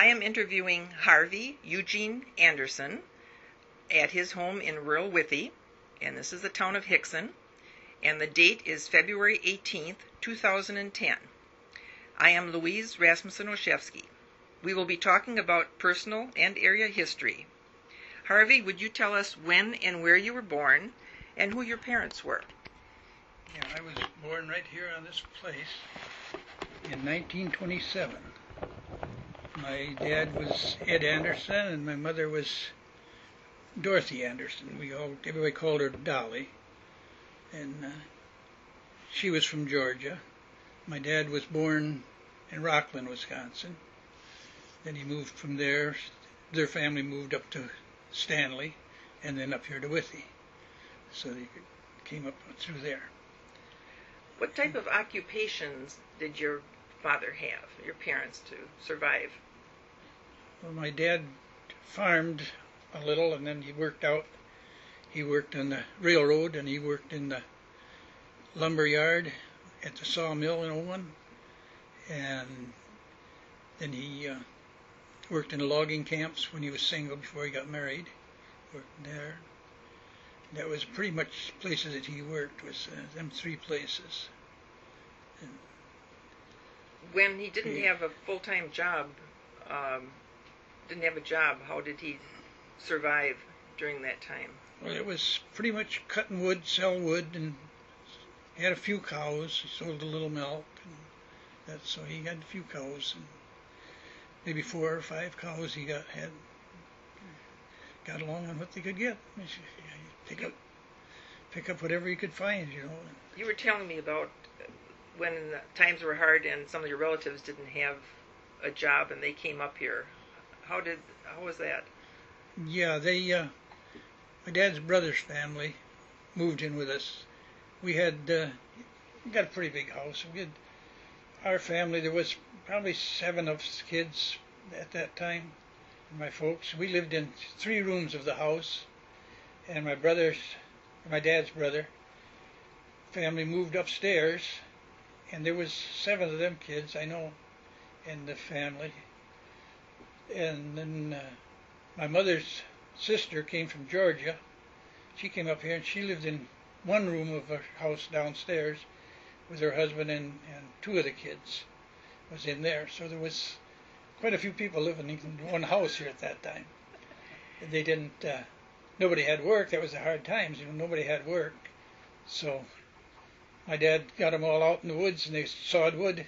I am interviewing Harvey Eugene Anderson at his home in rural Withee, and this is the town of Hickson, and the date is February 18th, 2010. I am Louise Rasmussen-Oshevsky. We will be talking about personal and area history. Harvey, would you tell us when and where you were born and who your parents were? Yeah, I was born right here on this place in 1927. My dad was Ed Anderson and my mother was Dorothy Anderson. Everybody called her Dolly. And she was from Georgia. My dad was born in Rockland, Wisconsin. Then he moved from there. Their family moved up to Stanley and then up here to Withee. So they came up through there. What type of occupations did your father have, your parents, to survive? Well, my dad farmed a little, and then he worked out. He worked on the railroad, and he worked in the lumber yard at the sawmill in Owen. And then he worked in the logging camps when he was single before he got married. Worked there. That was pretty much places that he worked, was them three places. And when he didn't have a full-time job, how did he survive during that time? Well, it was pretty much cutting wood, sell wood, and he had a few cows. He sold a little milk, and so he had a few cows, and maybe 4 or 5 cows he got along on what they could get. Pick up whatever you could find, you know. You were telling me about when times were hard and some of your relatives didn't have a job and they came up here. How was that? Yeah, my dad's brother's family moved in with us. We got a pretty big house. Our family, there was probably 7 of us kids at that time. My folks, we lived in 3 rooms of the house, and my dad's brother family moved upstairs, and there was 7 of them kids, I know, in the family. And then my mother's sister came from Georgia. She came up here, and she lived in one room of her house downstairs with her husband, and 2 of the kids was in there. So there was quite a few people living in one house here at that time. They didn't, nobody had work. That was the hard times, you know, nobody had work. So my dad got them all out in the woods, and they sawed wood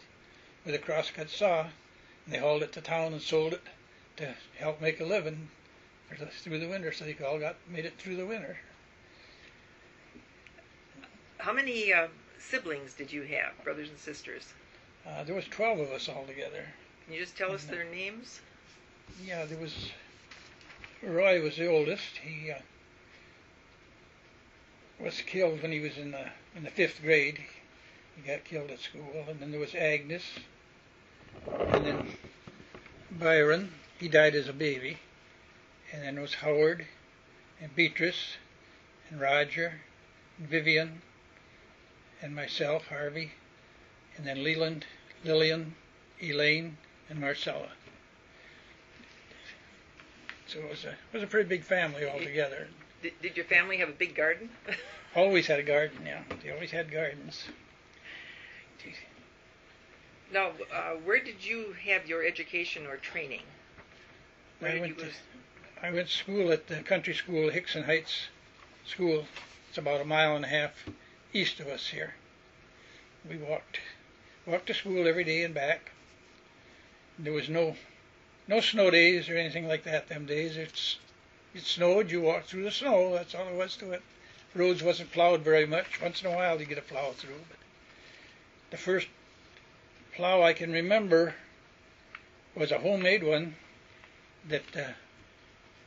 with a crosscut saw, and they hauled it to town and sold it to help make a living through the winter. So they all made it through the winter. How many siblings did you have, brothers and sisters? There was 12 of us altogether. Can you just tell us their names? Yeah, Roy was the oldest. He was killed when he was in the 5th grade. He got killed at school. And then there was Agnes. And then Byron. He died as a baby. And then there was Howard and Beatrice and Roger and Vivian and myself, Harvey, and then Leland, Lillian, Elaine, and Marcella. So it was a pretty big family altogether. Did your family have a big garden? Always had a garden, yeah. They always had gardens. Now, where did you have your education or training? I went to school at the country school, Hickson Heights School. It's about 1.5 miles east of us here. We walked to school every day and back. There was no snow days or anything like that them days. It snowed, you walked through the snow. That's all there was to it. Roads wasn't plowed very much. Once in a while you get a plow through. But the first plow I can remember was a homemade one that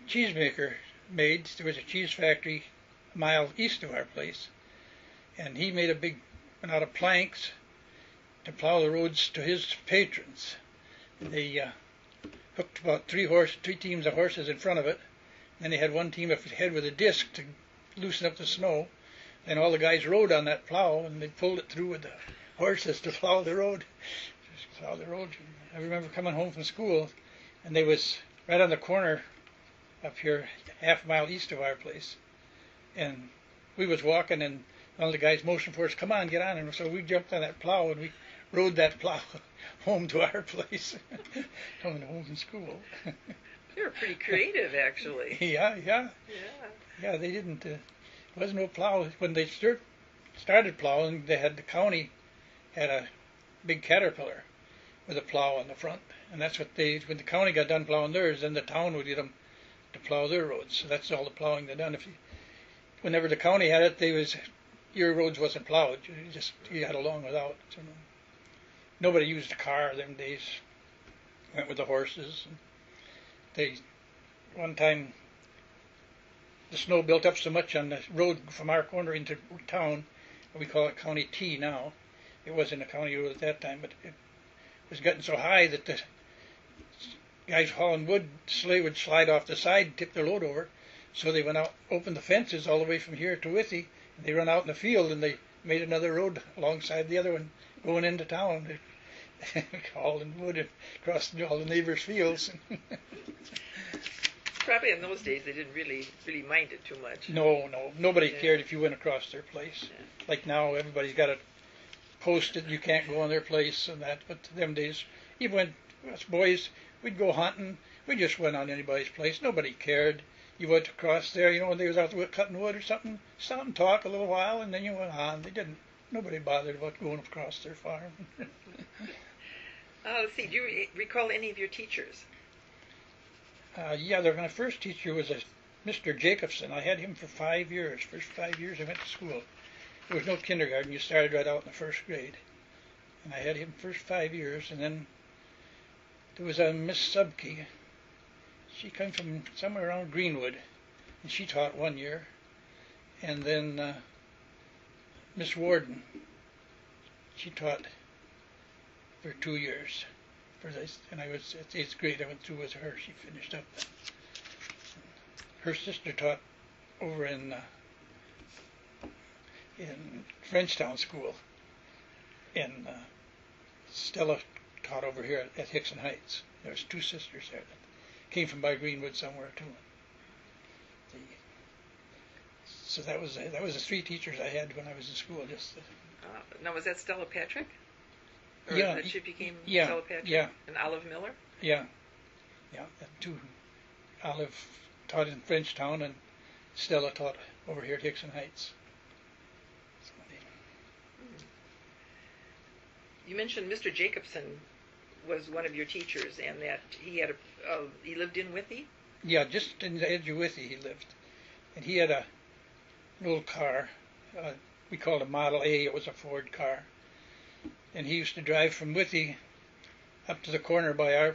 cheesemaker made. There was a cheese factory a mile east of our place, and he made a big one out of planks to plow the roads to his patrons. They hooked about 3 teams of horses in front of it. Then they had one team ahead with a disc to loosen up the snow. Then all the guys rode on that plow, and they pulled it through with the horses to plow the road. I remember coming home from school, and they was right on the corner up here, half a mile east of our place. And we was walking, and one of the guys motioned for us, "Come on, get on." And so we jumped on that plow, and we rode that plow home to our place, coming home from school. They were pretty creative, actually. Yeah. They didn't. There was no plow when they started plowing. The county had a big Caterpillar with a plow on the front, and that's what when the county got done plowing theirs, then the town would get them to plow their roads. So that's all the plowing they done. Whenever the county had it, your roads wasn't plowed. You got along without. So nobody used a car them days. Went with the horses. And one time the snow built up so much on the road from our corner into town, we call it County T now. It wasn't a county road at that time, but it was getting so high that the guys hauling wood, sleigh would slide off the side, tip their load over. So they went out, opened the fences all the way from here to Withee, and they run out in the field, and they made another road alongside the other one going into town. They hauling wood across all the neighbors' fields. Probably in those days they didn't really mind it too much. No, nobody cared if you went across their place. Yeah. Like now, everybody's got it posted. You can't go on their place and that. But them days, even when us boys, we'd go hunting. We just went on anybody's place. Nobody cared. You went across there, when they was out cutting wood or something, stop and talk a little while, and then you went on. Nobody bothered about going across their farm. Let's see. Do you recall any of your teachers? My first teacher was a Mr. Jacobson. I had him for 5 years. First 5 years I went to school. There was no kindergarten. You started right out in the first grade. And I had him first 5 years. And then there was a Miss Subke. She came from somewhere around Greenwood. And she taught 1 year. And then Miss Warden. She taught for 2 years. And I was at 8th grade. I went through with her. She finished up. Her sister taught over in Frenchtown School, and Stella taught over here at Hickson Heights. There's 2 sisters there that came from by Greenwood somewhere too. So that was the 3 teachers I had when I was in school. Now was that Stella Patrick? Or Yeah, that she became yeah, Stella Patrick? yeah. And Olive Miller? Yeah. That 2. Olive taught in Frenchtown, and Stella taught over here at Hickson Heights. You mentioned Mr. Jacobson was one of your teachers, and that he lived in Withee? Yeah, just in the edge of Withee he lived, and he had an old car. We called it a Model A. It was a Ford car, and he used to drive from Withee up to the corner by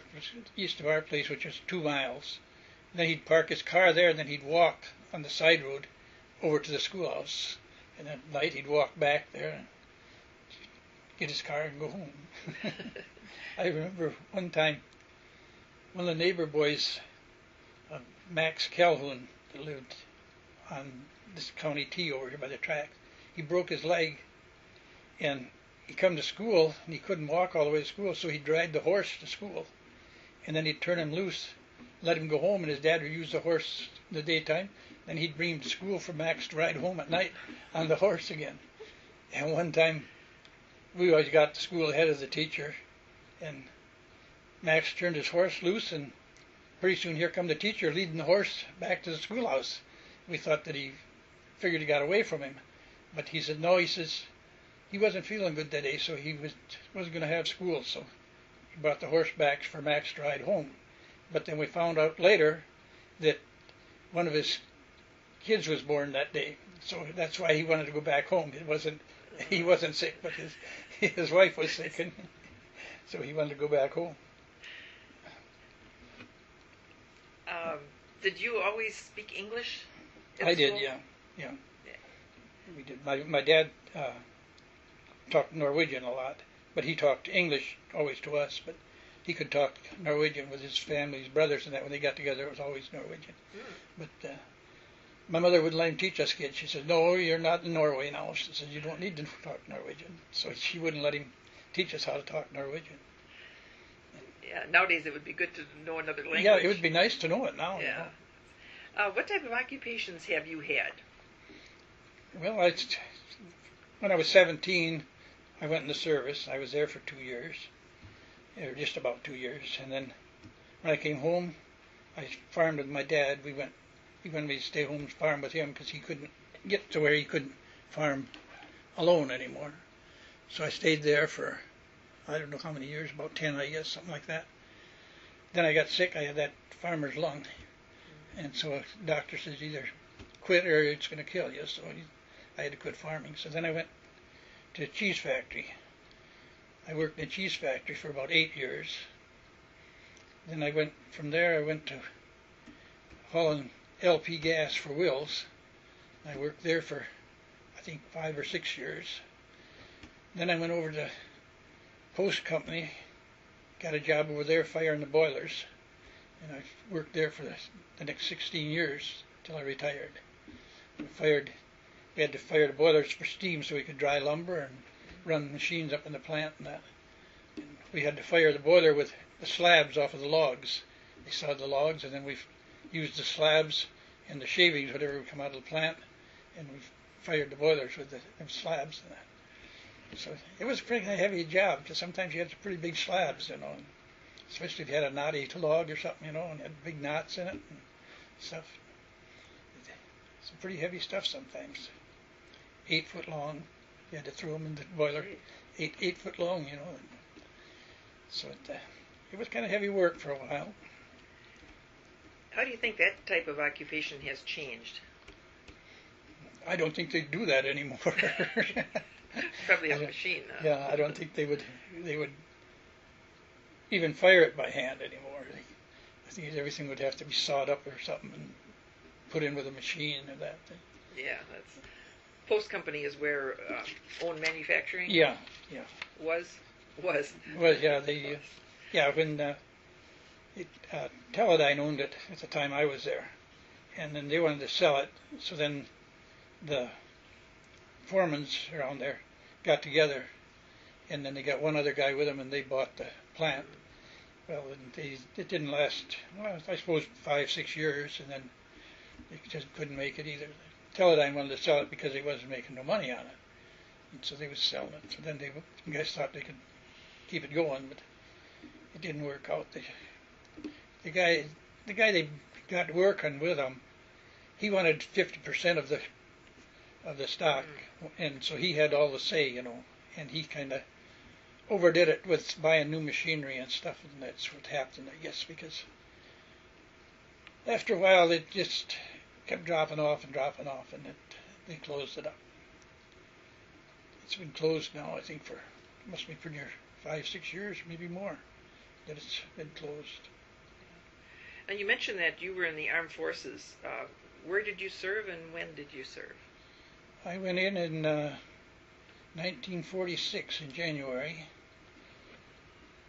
east of our place, which was 2 miles. And then he'd park his car there, and then he'd walk on the side road over to the schoolhouse. And at night he'd walk back there and get his car and go home. I remember one time, one of the neighbor boys, Max Calhoun, that lived on this County T over here by the tracks, he broke his leg, and he come to school, and he couldn't walk all the way to school, so he'd ride the horse to school. And then he'd turn him loose, let him go home, and his dad would use the horse in the daytime. Then he'd bring him to school for Max to ride home at night on the horse again. And one time, we always got to school ahead of the teacher, and Max turned his horse loose, and pretty soon here come the teacher leading the horse back to the schoolhouse. We thought that he figured he got away from him, but he said no. He says he wasn't feeling good that day, so he wasn't going to have school. So he brought the horse back for Max to ride home. But then we found out later that one of his kids was born that day, so that's why he wanted to go back home. He wasn't sick, but his wife was sick, and so he wanted to go back home. Did you always speak English? I did, yeah. We did. My dad talked Norwegian a lot, but he talked English always to us. But he could talk Norwegian with his family, his brothers, and that when they got together, it was always Norwegian. But my mother wouldn't let him teach us kids. She said, "No, you're not in Norway now." She said, "You don't need to talk Norwegian." So she wouldn't let him teach us how to talk Norwegian. Yeah, nowadays it would be good to know another language. Yeah, it would be nice to know it now. Yeah. What type of occupations have you had? Well, when I was 17, I went in the service. I was there for 2 years, or just about 2 years. And then when I came home, I farmed with my dad. He wanted me to stay home and farm with him because he couldn't get to where he couldn't farm alone anymore. So I stayed there for, I don't know how many years, about 10, I guess, something like that. Then I got sick. I had that farmer's lung. And so a doctor says either quit or it's going to kill you. So I had to quit farming. So then I went to a cheese factory. I worked in a cheese factory for about 8 years. Then I went to hauling LP gas for Wills. I worked there for, I think, 5 or 6 years. Then I went over to Post Company, got a job over there firing the boilers. And I worked there for the next 16 years till I retired. We had to fire the boilers for steam so we could dry lumber and run machines up in the plant and that. And we had to fire the boiler with the slabs off of the logs. They sawed the logs, and then we used the slabs and the shavings, whatever would come out of the plant, and we fired the boilers with the slabs and that. So it was a pretty heavy job because sometimes you had some pretty big slabs, and especially if you had a knotty log or something, and had big knots in it and stuff. Some pretty heavy stuff sometimes. 8 foot long. You had to throw them in the boiler. 8 foot long, So it was kind of heavy work for a while. How do you think that type of occupation has changed? I don't think they do that anymore. Probably a machine. Yeah, I don't think they would even fire it by hand anymore. I think everything would have to be sawed up or something and put in with a machine or that. Yeah, Post Company is where own manufacturing. Yeah. Was. Well, yeah. When Teledyne owned it at the time I was there, and then they wanted to sell it. So then the foremans around there got together, and then they got one other guy with them, and they bought the plant. Well, it didn't last, I suppose 5-6 years, and then they just couldn't make it either. Teledyne wanted to sell it because they wasn't making no money on it, and so they was selling it. So then the guys thought they could keep it going, but it didn't work out. The guy they got working with them, he wanted 50% of the stock, and so he had all the say, and he kind of overdid it with buying new machinery and stuff, and that's what happened, I guess, because after a while it just kept dropping off, and they closed it up. It's been closed now, I think, must be pretty near 5-6 years, maybe more, that it's been closed. And you mentioned that you were in the armed forces. Where did you serve, and when did you serve? I went in 1946 in January,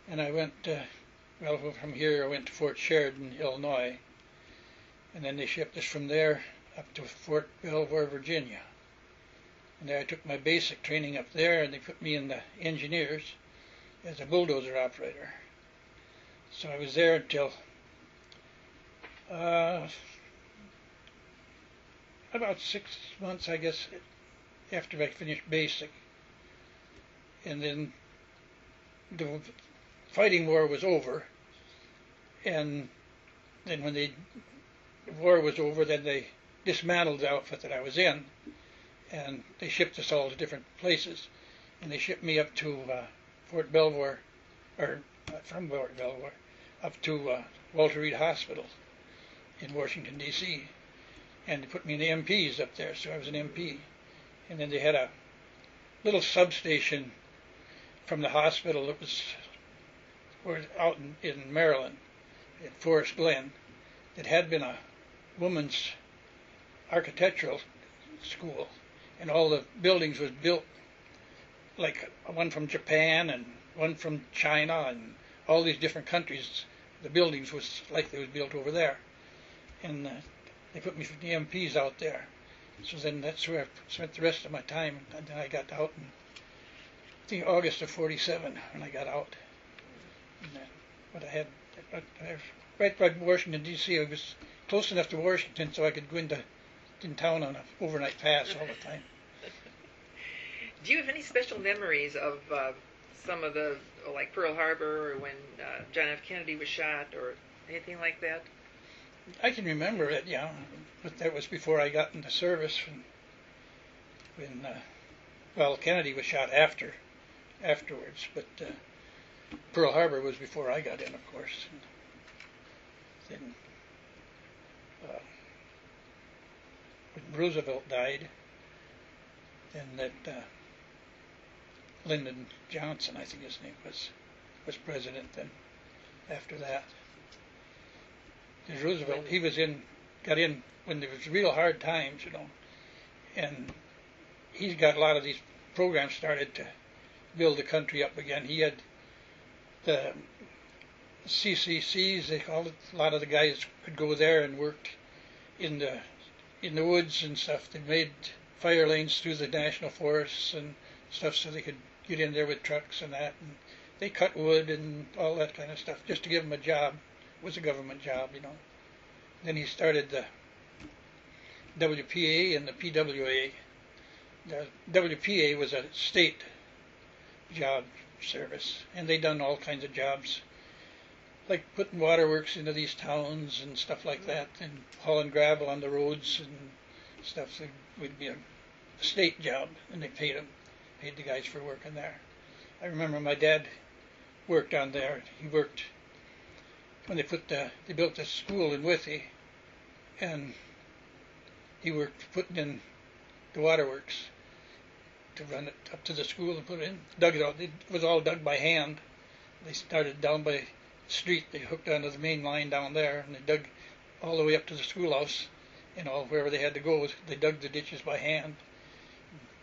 and I went, from here I went to Fort Sheridan, Illinois, and then they shipped us from there up to Fort Belvoir, Virginia. And there I took my basic training up there, and they put me in the engineers as a bulldozer operator. So I was there until about 6 months, I guess, after I finished basic. And then the fighting war was over, and then when the war was over, then they dismantled the outfit that I was in, and they shipped us all to different places. And they shipped me up to Fort Belvoir, or from Fort Belvoir, up to Walter Reed Hospital in Washington, D.C., and they put me in the MPs up there, so I was an MP. And then they had a little substation from the hospital that was out in Maryland, at Forest Glen, that had been a woman's architectural school, and all the buildings was built like one from Japan and one from China and all these different countries. The buildings was like they was built over there, and they put me for the MPs out there. So then that's where I spent the rest of my time, and then I got out in, I think, August of '47 when I got out. But I had right by Washington D.C. I was close enough to Washington so I could go in town on an overnight pass all the time. Do you have any special memories of some of the, like Pearl Harbor, or when John F. Kennedy was shot, or anything like that? I can remember it, yeah, but that was before I got into service. When well, Kennedy was shot afterwards, but Pearl Harbor was before I got in, of course. And then when Roosevelt died, then that Lyndon Johnson, I think his name was president. Then after that, Roosevelt, he got in when there was real hard times, and he's got a lot of these programs started to build the country up again. He had the CCCs, they called it. A lot of the guys could go there and worked in the woods and stuff. They made fire lanes through the national forests and stuff so they could get in there with trucks and that. And they cut wood and all that kind of stuff just to give them a job. It was a government job, Then he started the WPA and the PWA. The WPA was a state job service, and they done all kinds of jobs, like putting waterworks into these towns and stuff like that, and hauling gravel on the roads and stuff. So it would be a state job, and they paid the guys for working there. I remember my dad worked on there. He worked when they built this school in Withee, and he worked putting in the waterworks to run it up to the school and put it in. Dug it out. It was all dug by hand. They started down by the street. They hooked onto the main line down there, and they dug all the way up to the schoolhouse, wherever they had to go. They dug the ditches by hand,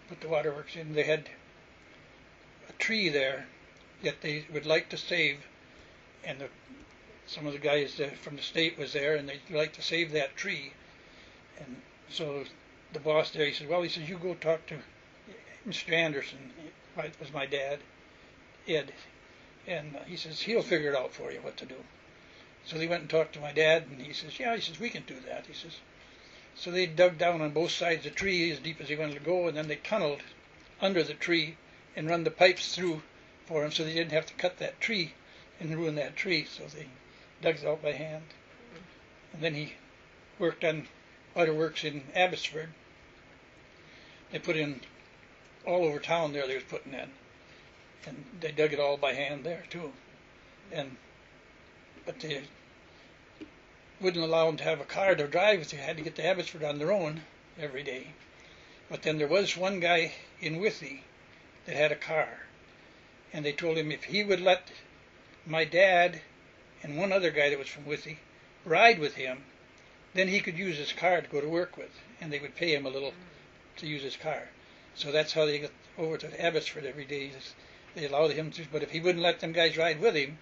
put the waterworks in. They had a tree there that they would like to save, and some of the guys from the state was there, and they'd like to save that tree. And so the boss there, he said, you go talk to Mr. Anderson. It was my dad, Ed. And he says, he'll figure it out for you what to do. So they went and talked to my dad, and he says, we can do that. He says, so they dug down on both sides of the tree as deep as they wanted to go, and then they tunneled under the tree and run the pipes through for him so they didn't have to cut that tree and ruin that tree. So they dug it out by hand. And then he worked on waterworks in Abbotsford. They put in all over town there, they was putting in. And they dug it all by hand there too. But they wouldn't allow them to have a car to drive with. They had to get to Abbotsford on their own every day. But then there was one guy in Withee that had a car. And they told him if he would let my dad and one other guy that was from Withee ride with him, then he could use his car to go to work with. And they would pay him a little to use his car. So that's how they got over to Abbotsford every day. They allowed him to, but if he wouldn't let them guys ride with him,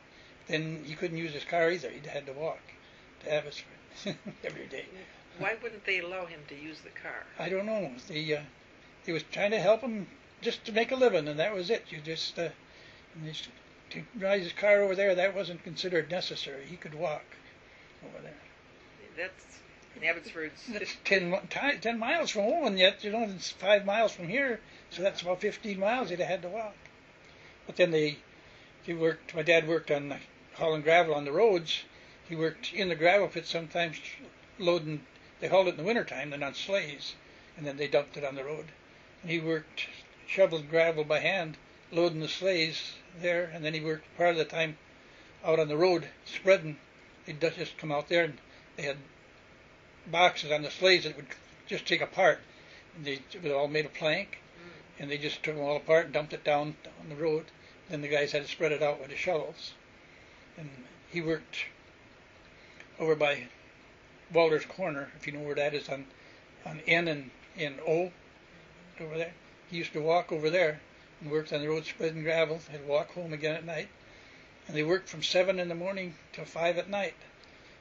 then he couldn't use his car either. He had to walk to Abbotsford every day. Why wouldn't they allow him to use the car? I don't know. They was trying to help him just to make a living, and that was it. To ride his car over there, that wasn't considered necessary. He could walk over there. That's Abbotsford's. That's 10 miles from home, and yet it's 5 miles from here, so that's about 15 miles they'd have had to walk. But then my dad worked on hauling gravel on the roads. He worked in the gravel pit sometimes loading. They hauled it in the wintertime, then on sleighs, and then they dumped it on the road. And he worked shoveling gravel by hand, loading the sleighs there, and then he worked part of the time out on the road spreading. They'd just come out there, and they had boxes on the sleighs that would just take apart. And it was all made of plank, and they just took them all apart and dumped it down on the road. Then the guys had to spread it out with the shovels. And he worked over by Walter's Corner, if you know where that is, on N and O, over there. He used to walk over there and worked on the road spreading gravel. He'd walk home again at night. And they worked from 7 in the morning till 5 at night.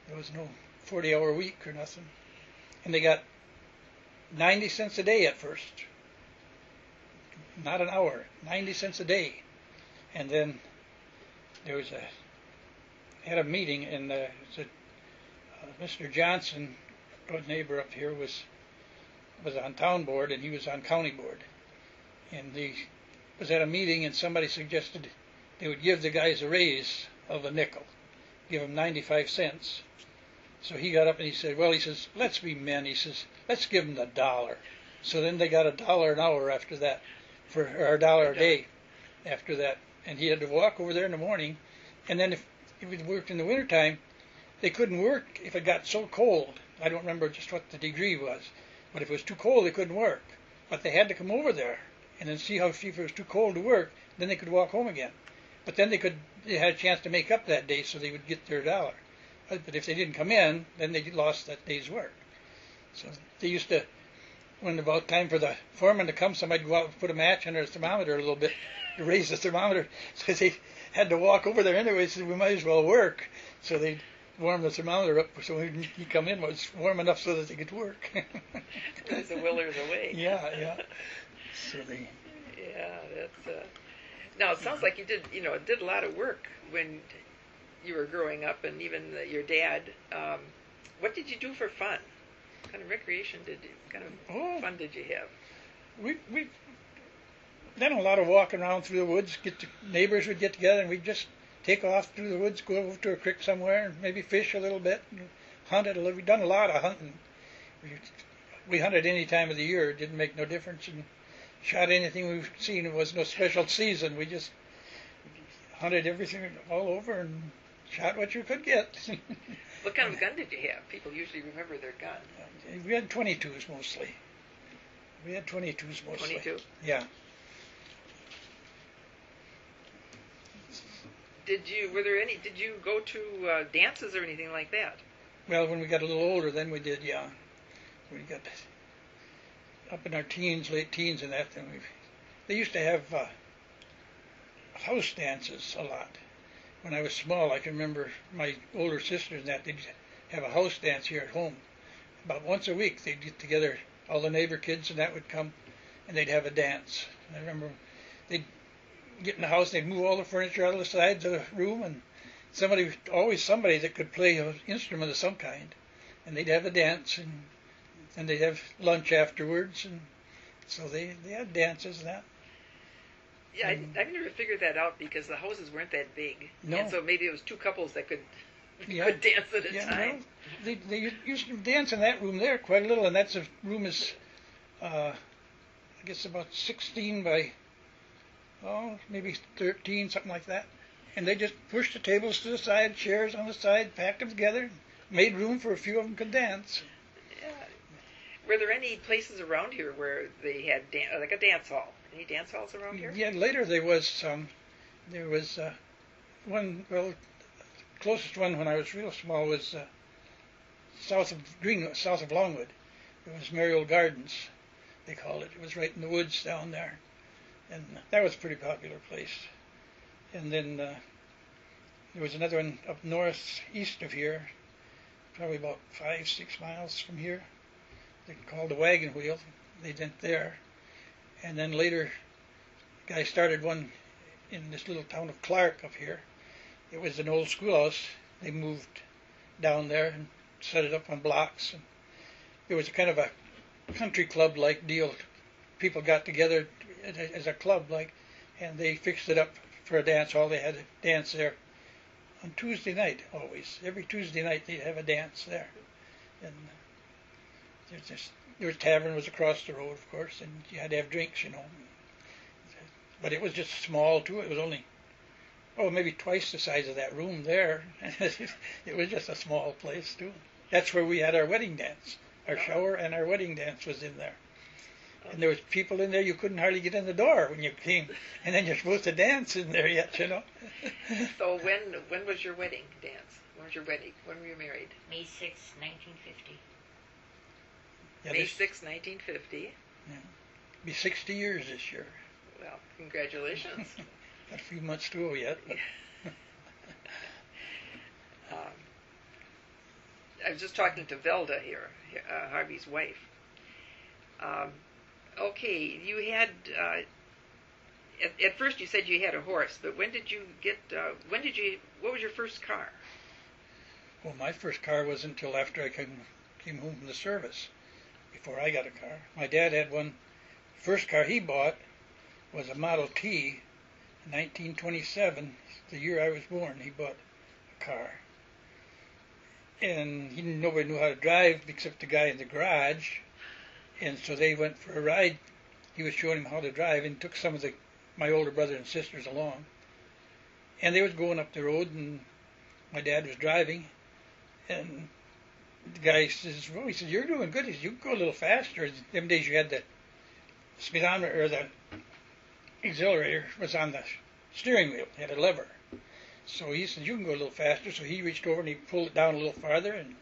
There was no 40-hour week or nothing. And they got 90 cents a day at first. Not an hour, 90 cents a day. And then there was had a meeting, and Mr. Johnson, a neighbor up here, was on town board, and he was on county board. And he was at a meeting, and somebody suggested they would give the guys a raise of a nickel, give them 95 cents. So he got up and he said, well, he says, let's be men. He says, let's give them $1. So then they got $1 an hour after that, or $1 a day after that. And he had to walk over there in the morning. And then if he worked in the wintertime, they couldn't work if it got so cold. I don't remember just what the degree was. But if it was too cold, they couldn't work. But they had to come over there and then see if it was too cold to work, then they could walk home again. But then they had a chance to make up that day, so they would get their $1. But if they didn't come in, then they lost that day's work. So they used to, when about time for the foreman to come, somebody would go out and put a match under the thermometer a little bit to raise the thermometer. So they had to walk over there anyway, so we might as well work. So they'd warm the thermometer up so when he come in, it was warm enough so that they could work. There's the willers away. Yeah. So they. Yeah, that's. Now it sounds like you did a lot of work when you were growing up, and even your dad. What did you do for fun? What kind of recreation fun did you have? We done a lot of walking around through the woods. Neighbors would get together, and we'd just take off through the woods, go over to a creek somewhere, and maybe fish a little bit, and hunt it. We've done a lot of hunting. We hunted any time of the year. It didn't make no difference. And shot anything we've seen. It was no special season. We just hunted everything all over and shot what you could get. What kind of gun did you have? People usually remember their gun. We had 22s mostly. 22? Yeah. Did you go to dances or anything like that? Well, when we got a little older, then we did, yeah. We got up in our teens, late teens and that, then they used to have house dances a lot. When I was small, I can remember my older sisters and that, they'd have a house dance here at home. About once a week, they'd get together, all the neighbor kids and that would come, and they'd have a dance. I remember they'd get in the house, they'd move all the furniture out of the sides of the room, and always somebody that could play an instrument of some kind. And they'd have a dance, and they'd have lunch afterwards, and so they had dances and that. Yeah, I've never figured that out because the houses weren't that big. No. And so maybe it was two couples that could dance at a time. Well, they used to dance in that room there quite a little, and that room is, I guess, about 16 by, maybe 13, something like that. And they just pushed the tables to the side, chairs on the side, packed them together, made room for a few of them could dance. Yeah. Were there any places around here where they had like a dance hall? Any dance halls around here? Yeah, later there was some. There was one. Well, the closest one when I was real small was south of Longwood. It was Mariel Gardens, they called it. It was right in the woods down there, and that was a pretty popular place. And then there was another one up northeast of here, probably about 5-6 miles from here. They called the Wagon Wheel. They went there. And then later, the guy started one in this little town of Clark up here. It was an old schoolhouse. They moved down there and set it up on blocks. And it was a kind of a country club-like deal. People got together as a club-like, and they fixed it up for a dance hall. They had a dance there on Tuesday night always. Every Tuesday night they'd have a dance there. And the tavern was across the road, of course, and you had to have drinks, But it was just small, too. It was only, maybe twice the size of that room there. It was just a small place, too. That's where we had our wedding dance. Our shower and our wedding dance was in there. And there was people in there, you couldn't hardly get in the door when you came. And then you're supposed to dance in there yet, So when was your wedding dance? When was your wedding? When were you married? May 6, 1950. Yeah, May 6, 1950. Yeah. Be 60 years this year. Well, congratulations. Got a few months to go yet. But I was just talking to Velda here, Harvey's wife. Okay, you had at first you said you had a horse, but when did you get? What was your first car? Well, my first car wasn't until after I came home from the service. Before I got a car, my dad had one. The first car he bought was a Model T, in 1927, the year I was born. He bought a car, and nobody knew how to drive except the guy in the garage, and so they went for a ride. He was showing him how to drive, and took some of my older brother and sisters along, and they was going up the road, and my dad was driving, and the guy says, "Well," he said, "you're doing good." He said, "You can go a little faster." Them days you had the speedometer, or the accelerator was on the steering wheel. It had a lever. So he said, "You can go a little faster." So he reached over and he pulled it down a little farther, and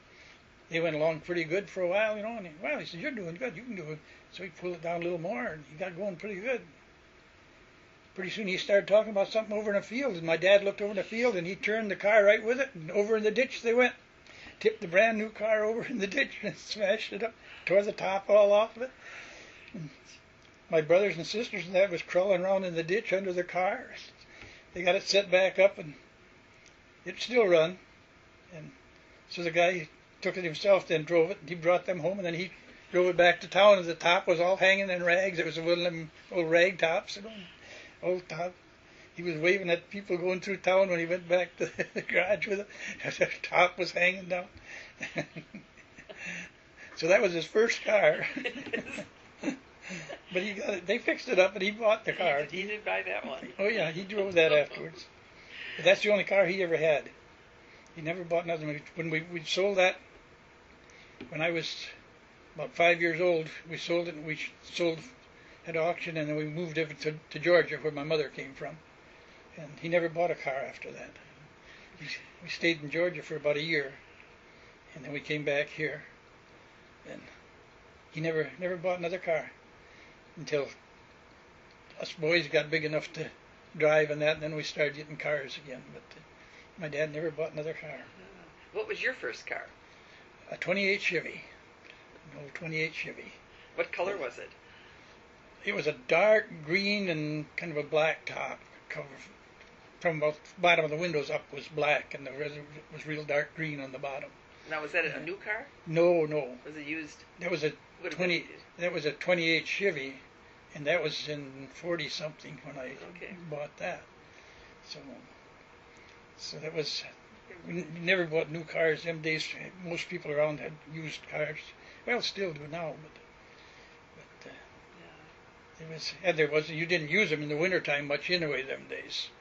they went along pretty good for a while, And he said, "You're doing good. You can do it." So he pulled it down a little more, and he got going pretty good. Pretty soon he started talking about something over in the field, and my dad looked over in the field, and he turned the car right with it, and over in the ditch they went. Tipped the brand new car over in the ditch and smashed it up, tore the top all off of it. And my brothers and sisters and that was crawling around in the ditch under the car. They got it set back up, and it still run. And so the guy took it himself, then drove it, and he brought them home, and then he drove it back to town, and the top was all hanging in rags. It was one of them old rag tops, old top. He was waving at people going through town when he went back to the garage with it. The top was hanging down. So that was his first car. But he got it. They fixed it up, and he bought the car. He did buy that one. Oh yeah, he drove that afterwards. But that's the only car he ever had. He never bought another. When we sold that, when I was about 5 years old, we sold it, and we sold at auction, and then we moved it to Georgia, where my mother came from. And he never bought a car after that. We stayed in Georgia for about a year, and then we came back here, and he never bought another car until us boys got big enough to drive and that, and then we started getting cars again. But my dad never bought another car. What was your first car? A 28 Chevy, an old 28 Chevy. What color was it? It was a dark green and kind of a black top cover. From about the bottom of the windows up was black, and the rest was real dark green on the bottom. Now, was that a new car? No. Was it used? That was a 28 Chevy, and that was in 40 something when I bought that. So that was. We never bought new cars. Them days, most people around had used cars. Well, still do now, but you didn't use them in the wintertime much anyway. Them days.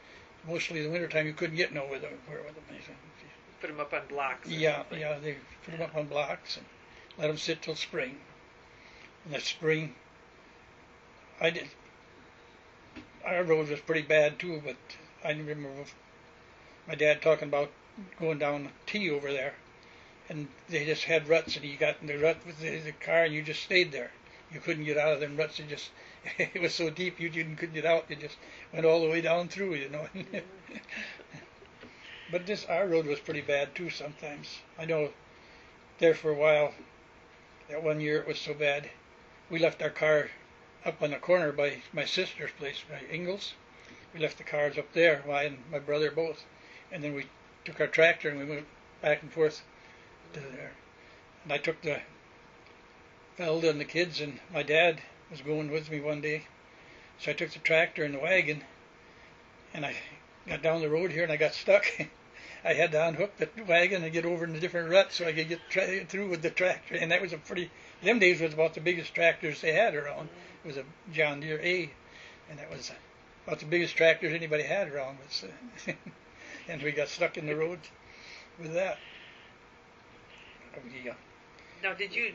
Mostly in the wintertime you couldn't get nowhere with them. Put them up on blocks. Yeah, they put them up on blocks and let them sit till spring. In the spring, our road was pretty bad too, but I remember my dad talking about going down T over there, and they just had ruts, and he got in the rut with the car, and you just stayed there. You couldn't get out of them ruts. It was so deep you couldn't get out. You just went all the way down through, But our road was pretty bad too sometimes. I know there for a while, that one year it was so bad, we left our car up on the corner by my sister's place, by Ingalls. We left the cars up there, I and my brother both. And then we took our tractor and we went back and forth to there. And I took the Felda and the kids, and my dad was going with me one day. So I took the tractor and the wagon, and I got down the road here and I got stuck. I had to unhook the wagon and get over in the different ruts so I could get through with the tractor. And that was them days was about the biggest tractors they had around. It was a John Deere A, and that was about the biggest tractors anybody had around. And we got stuck in the road with that. Yeah. Now, did you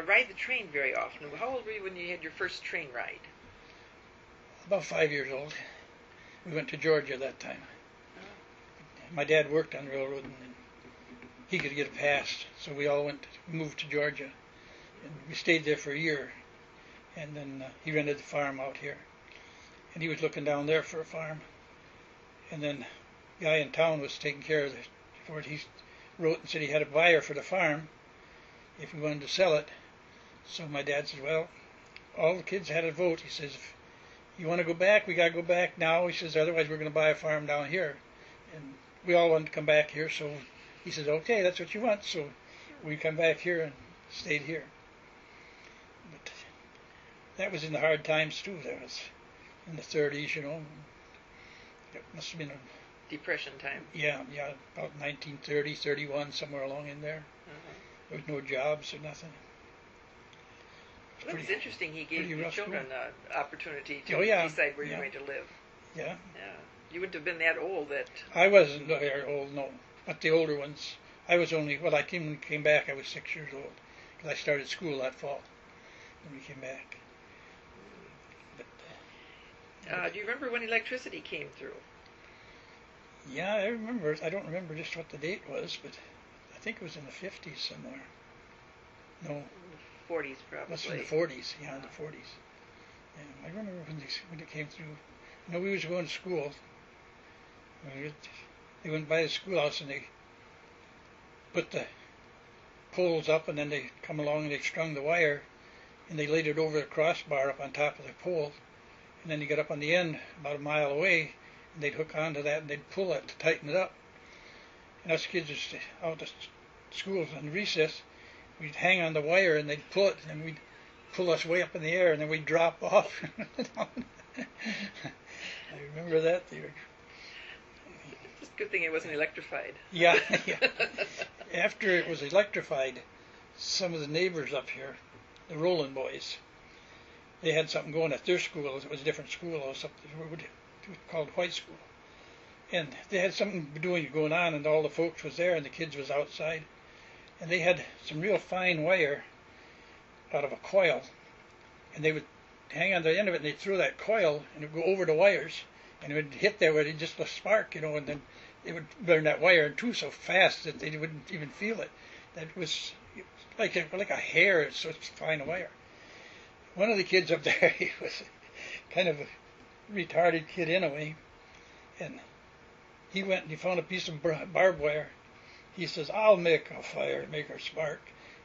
ride the train very often? How old were you when you had your first train ride? About 5 years old. We went to Georgia that time. My dad worked on the railroad, and he could get a pass, so we all moved to Georgia, and we stayed there for a year. And then he rented the farm out here, and he was looking down there for a farm. And then the guy in town was taking care of it. He wrote and said he had a buyer for the farm if we wanted to sell it. So my dad said, well, all the kids had a vote. He says, you want to go back? We got to go back now. He says, otherwise we're going to buy a farm down here. And we all wanted to come back here, so he says, okay, that's what you want. So we come back here and stayed here. But that was in the hard times too. That was in the 30s, you know. It must have been Depression time. yeah, about 1930, 31, somewhere along in there. There was no jobs or nothing. Well, it's interesting he gave your children an opportunity to decide where you're going to live. Yeah. Yeah. You wouldn't have been that old that... I wasn't very old, no. But the older ones, I was only, well, I came back, I was 6 years old. Because I started school that fall when we came back. But, do you remember when electricity came through? Yeah, I remember. I don't remember just what the date was, but I think it was in the 50s somewhere. No. 40s, probably. Must have been the 40s, yeah, the 40s. Yeah, I remember when it came through. You know, we was going to school. They went by the schoolhouse and they put the poles up, and then they come along and they strung the wire, and they laid it over the crossbar up on top of the pole, and then you got up on the end about a mile away, and they'd hook onto that and they'd pull it to tighten it up. And us kids was out of school in recess, we'd hang on the wire and they'd pull it, and we'd pull us way up in the air, and then we'd drop off. I remember that. It's a good thing it wasn't electrified. Yeah. After it was electrified, some of the neighbors up here, the Rowland boys, they had something going at their school. It was a different school. It was called White School. And they had something going on, and all the folks was there, and the kids was outside. And they had some real fine wire out of a coil, and they would hang on the end of it, and they'd throw that coil, and it would go over the wires, and it would hit there where it just a spark, you know, and then it would burn that wire in two so fast that they wouldn't even feel it. That was like a hair. It's such fine wire. One of the kids up there, he was kind of a retarded kid anyway, and he went and he found a piece of barbed wire. He says, "I'll make a fire, make her spark,"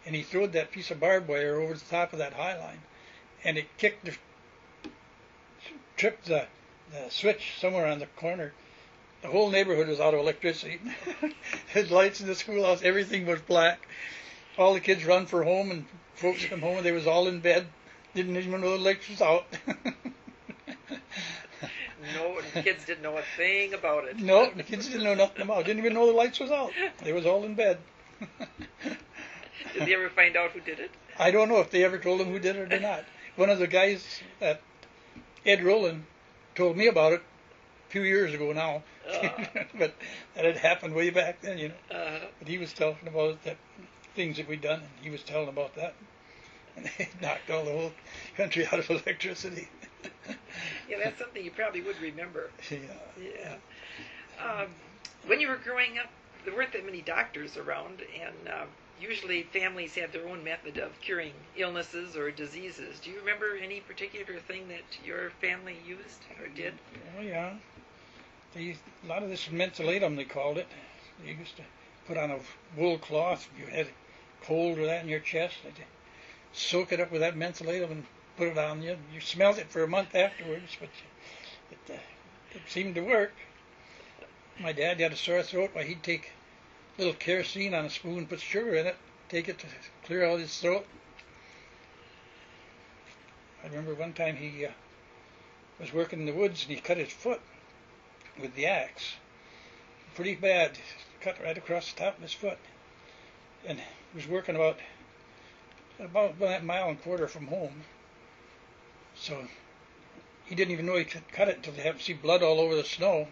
and he threw that piece of barbed wire over the top of that high line, and it tripped the switch somewhere on the corner. The whole neighborhood was out of electricity. Had lights in the schoolhouse, everything was black. All the kids run for home, and folks come home, and they was all in bed. Didn't even know the lights was out. No, the kids didn't know a thing about it. No, the kids didn't know nothing about it. Didn't even know the lights was out. They was all in bed. Did they ever find out who did it? I don't know if they ever told them who did it or not. One of the guys, Ed Rowland, told me about it a few years ago now. But that had happened way back then, you know. But he was telling about the things that we'd done, and he was telling about that. And they knocked all the whole country out of electricity. Yeah, that's something you probably would remember. Yeah. When you were growing up, there weren't that many doctors around, and usually families had their own method of curing illnesses or diseases. Do you remember any particular thing that your family used or did? Oh, yeah. A lot of this mentholatum, they called it. They used to put on a wool cloth. If you had a cold or that in your chest, they'd soak it up with that mentholatum and put it on you. You smelled it for a month afterwards, but it seemed to work. My dad had a sore throat. Why, he'd take a little kerosene on a spoon, put sugar in it, take it to clear out his throat. I remember one time he was working in the woods, and he cut his foot with the axe. Pretty bad. Cut right across the top of his foot. And he was working about a mile and a quarter from home. So he didn't even know he could cut it until they happened to see blood all over the snow.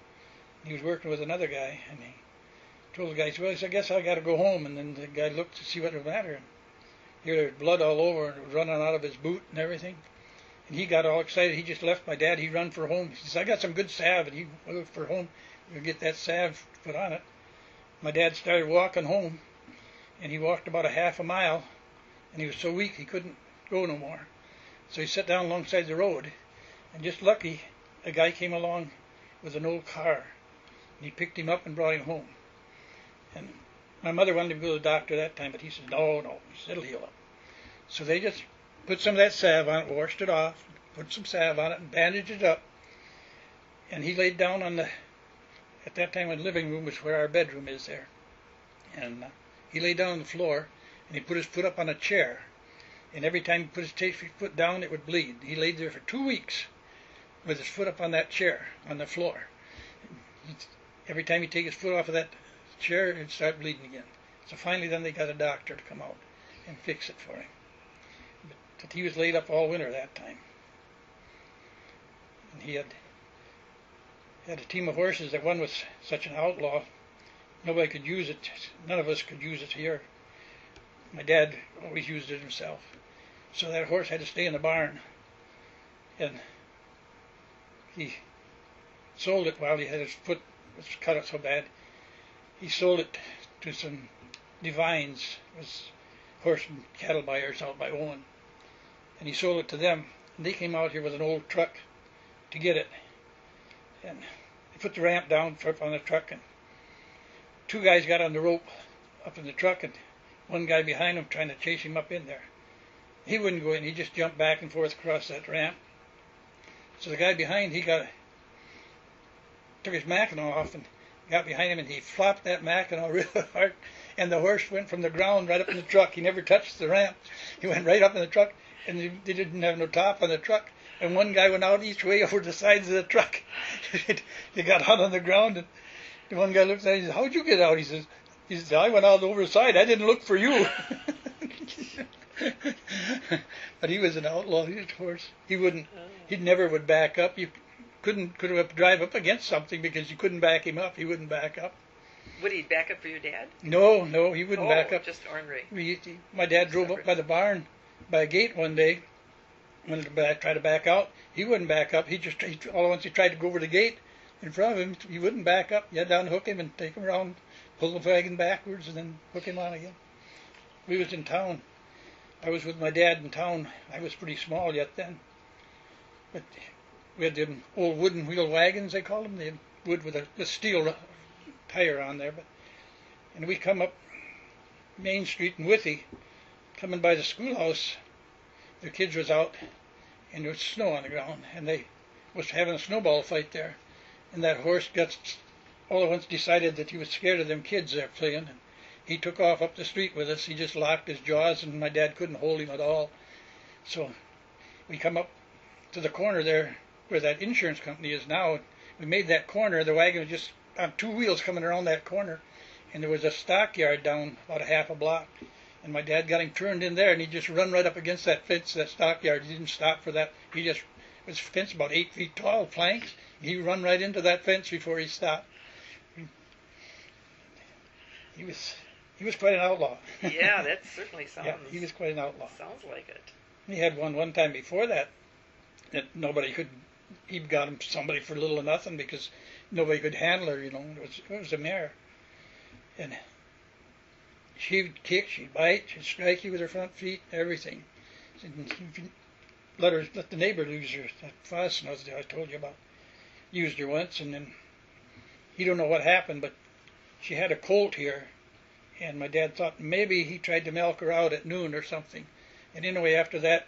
He was working with another guy, and he told the guy, "Well, he said, I guess I got to go home." And then the guy looked to see what was the matter. And here there was blood all over, and it was running out of his boot and everything. And he got all excited. He just left my dad. He run for home. He says, "I got some good salve," and he went for home to get that salve put on it. My dad started walking home, and he walked about a half a mile, and he was so weak he couldn't go no more. So he sat down alongside the road, and just lucky, a guy came along with an old car, and he picked him up and brought him home. And my mother wanted him to go to the doctor that time, but he said, no, he said, it'll heal up. So they just put some of that salve on it, washed it off, put some salve on it, and bandaged it up. And he laid down on at that time the living room was where our bedroom is there. And he lay down on the floor, and he put his foot up on a chair. And every time he put his foot down, it would bleed. He laid there for 2 weeks with his foot up on that chair, on the floor. Every time he'd take his foot off of that chair, it'd start bleeding again. So finally then they got a doctor to come out and fix it for him. But he was laid up all winter that time. And he had a team of horses. That one was such an outlaw, nobody could use it. None of us could use it here. My dad always used it himself. So that horse had to stay in the barn. And he sold it while he had his foot was cut up so bad. He sold it to some divines, was horse and cattle buyers out by Owen. And he sold it to them. And they came out here with an old truck to get it. And they put the ramp down up on the truck, and 2 guys got on the rope up in the truck, and one guy behind him trying to chase him up in there. He wouldn't go in. He just jumped back and forth across that ramp. So the guy behind, took his mackinaw off and got behind him, and he flopped that mackinaw real hard, and the horse went from the ground right up in the truck. He never touched the ramp. He went right up in the truck, and they didn't have no top on the truck. And one guy went out each way over the sides of the truck. They got out on the ground, and the one guy looked at him and he said, "How'd you get out?" He says, "I went out over the side. I didn't look for you." But he was an outlaw, his horse. He never would back up. You couldn't drive up against something because you couldn't back him up. He wouldn't back up. Would he back up for your dad? No, he wouldn't back up. Just ornery. My dad drove up by the barn, by a gate one day, wanted to try to back out. He wouldn't back up. All at once he tried to go over the gate in front of him. He wouldn't back up. You had to unhook him and take him around, pull the wagon backwards, and then hook him on again. We was in town. I was with my dad in town. I was pretty small yet then. But we had them old wooden wheel wagons, they called them. They had wood with a steel tire on there. And we come up Main Street in Withee, coming by the schoolhouse. The kids was out, and there was snow on the ground, and they was having a snowball fight there. And that horse all at once decided that he was scared of them kids there playing, and he took off up the street with us. He just locked his jaws, and my dad couldn't hold him at all. So we come up to the corner there where that insurance company is now. We made that corner. The wagon was just on 2 wheels coming around that corner, and there was a stockyard down about a half a block. And my dad got him turned in there, and he just run right up against that fence, that stockyard. He didn't stop for that. It was a fence about 8 feet tall, planks. He run right into that fence before he stopped. He was quite an outlaw. Yeah, that certainly sounds. Yeah, he was quite an outlaw. Sounds like it. He had one time before that nobody could. He got him somebody for little or nothing because nobody could handle her. It was a mare, and she'd kick, she'd bite, she'd strike you with her front feet, everything. Let the neighbor lose her. That fuss, I told you about. Used her once, and then he don't know what happened, but she had a colt here, and my dad thought maybe he tried to milk her out at noon or something. And anyway, after that,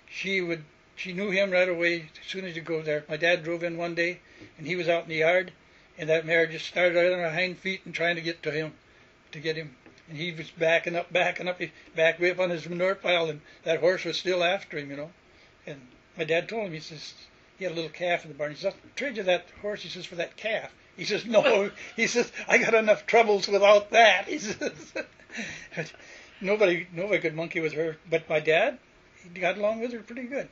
she knew him right away as soon as you go there. My dad drove in one day, and he was out in the yard, and that mare just started right on her hind feet and trying to get him. And he was backing up, he backed way up on his manure pile, and that horse was still after him, And my dad told him, he says, he had a little calf in the barn. He says, "I'll trade you that horse," he says, "for that calf." He says, "No," he says, "I got enough troubles without that." He says, nobody could monkey with her. But my dad, he got along with her pretty good.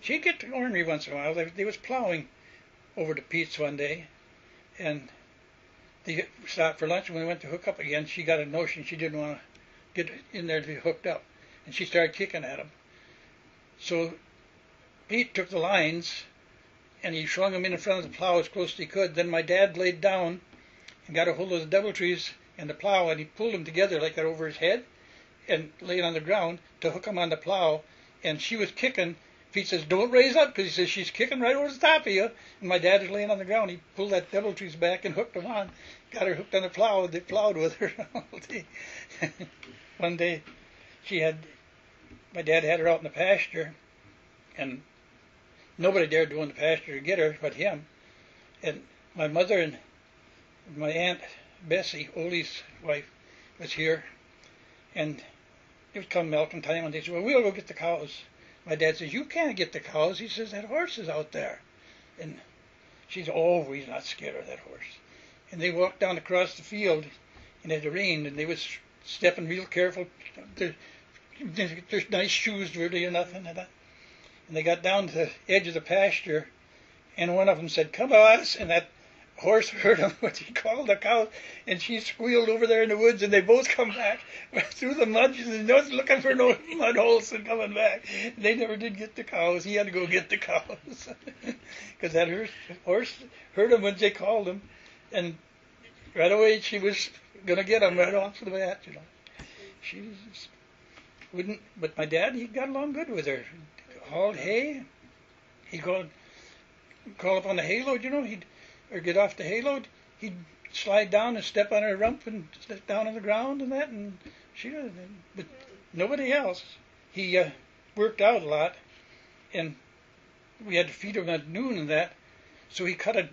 She'd get ornery once in a while. They was plowing over to Pete's one day, and they stopped for lunch, and when we went to hook up again, she got a notion she didn't want to get in there to be hooked up, and she started kicking at him. So Pete took the lines, and he swung them in front of the plow as close as he could. Then my dad laid down and got a hold of the double trees and the plow, and he pulled them together like that over his head and laid on the ground to hook them on the plow. And she was kicking. Pete says, "Don't raise up," because he says, "She's kicking right over the top of you." And my dad was laying on the ground. He pulled that double trees back and hooked them on. Got her hooked on the plow. They plowed with her all day. One day, my dad had her out in the pasture, and nobody dared go in the pasture to get her but him. And my mother and my Aunt Bessie, Ole's wife, was here, and it was come milking time, and they said, well, we'll go get the cows. My dad says, you can't get the cows. He says, that horse is out there. And she said, oh, he's not scared of that horse. And they walked down across the field, and it had rained, and they was stepping real careful. There's nice shoes, really, or nothing like that. And they got down to the edge of the pasture, and one of them said, come on, and that horse heard him, what he called the cow, and she squealed over there in the woods, and they both come back through the mud. She said, no, looking for no mud holes and coming back. They never did get the cows. He had to go get the cows because that horse heard him when they called him, and right away she was going to get him right off the bat, you know. She just wouldn't, but my dad, he got along good with her. Hauled hay. He'd call up on the hay load, you know, or get off the hay load, he'd slide down and step on her rump and step down on the ground and that, and but nobody else. He worked out a lot, and we had to feed him at noon and that, so he cut a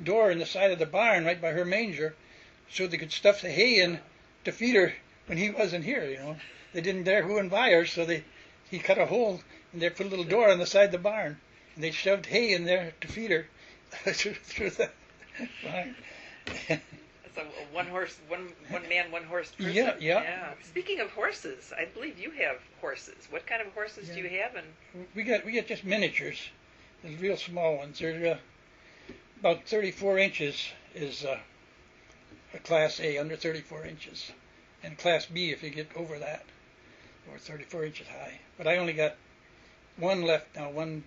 door in the side of the barn right by her manger, so they could stuff the hay in to feed her when he wasn't here, you know. They didn't dare go and buy her, so he cut a hole and they put a little door on the side of the barn, and they shoved hay in there to feed her. Through the barn. So one man, one horse person. Yeah. Speaking of horses, I believe you have horses. What kind of horses do you have? And we get just miniatures, the real small ones. They're about 34 inches is a Class A, under 34 inches, and Class B if you get over that, or 34 inches high. But I only got one left now, one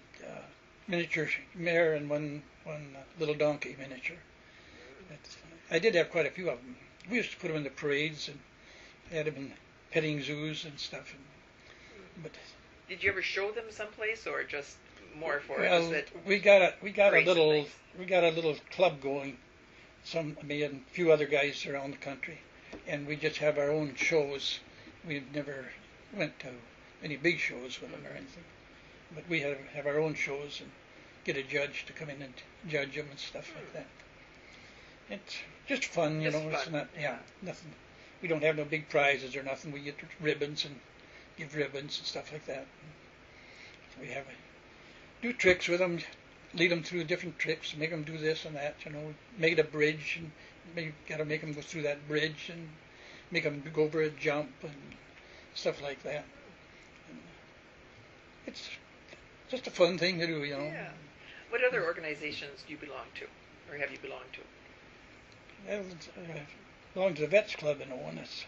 miniature mare and one little donkey miniature. I did have quite a few of them. We used to put them in the parades and had them in petting zoos and stuff. But did you ever show them someplace, or just more for we got a little club going. Me and a few other guys around the country, and we just have our own shows. We never went to any big shows with them or anything, but we have our own shows and get a judge to come in and judge them and stuff like that. It's just fun, you know. It's not, nothing. We don't have no big prizes or nothing. We get ribbons and give ribbons and stuff like that. We do tricks with them, lead them through different tricks, make them do this and that, you know. Make a bridge, and got to make them go through that bridge, and make them go over a jump and stuff like that. And it's just a fun thing to do, you know. Yeah. What other organizations do you belong to, or have you belonged to? I belonged to the Vets Club in Owenus.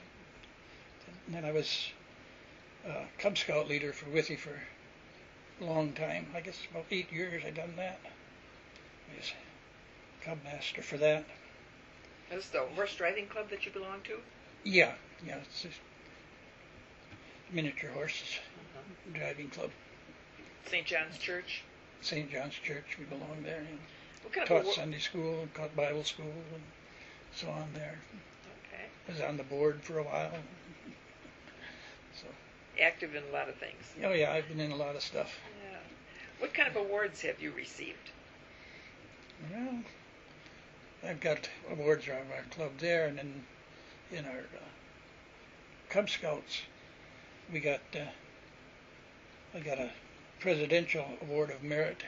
And then I was Cub Scout leader for Withee for a long time. I guess about 8 years I done that. I was Cub Master for that. Is the horse driving club that you belong to? Yeah, it's just miniature horses driving club. St. John's Church? St. John's Church, we belong there. You know. What kind Taught Sunday school and taught Bible school and so on there. Okay. Was on the board for a while. So active in a lot of things. Oh yeah, I've been in a lot of stuff. Yeah. What kind of awards have you received? Well, I've got awards around our club there, and then in our Cub Scouts, we got I got a Presidential Award of Merit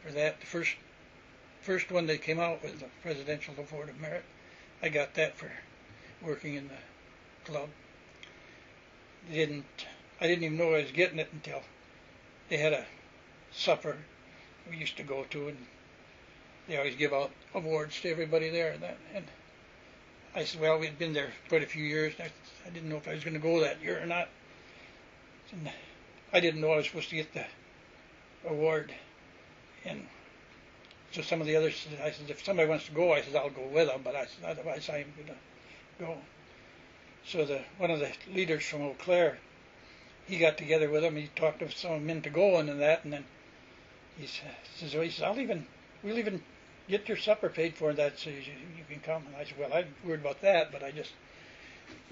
for that. The first one they came out with, the Presidential Award of Merit. I got that for working in the club. I didn't even know I was getting it until they had a supper we used to go to, and they always give out awards to everybody there. And I said, well, we'd been there quite a few years, and I didn't know if I was going to go that year or not. And I didn't know I was supposed to get the award. And so some of the others, I said, if somebody wants to go, I said, I'll go with them, but I said, otherwise I'm going to go. So one of the leaders from Eau Claire, he got together with them, he talked to some of them into going and that, and then he says, we'll even get your supper paid for that, so you can come. And I said, well, I'm worried about that, but I just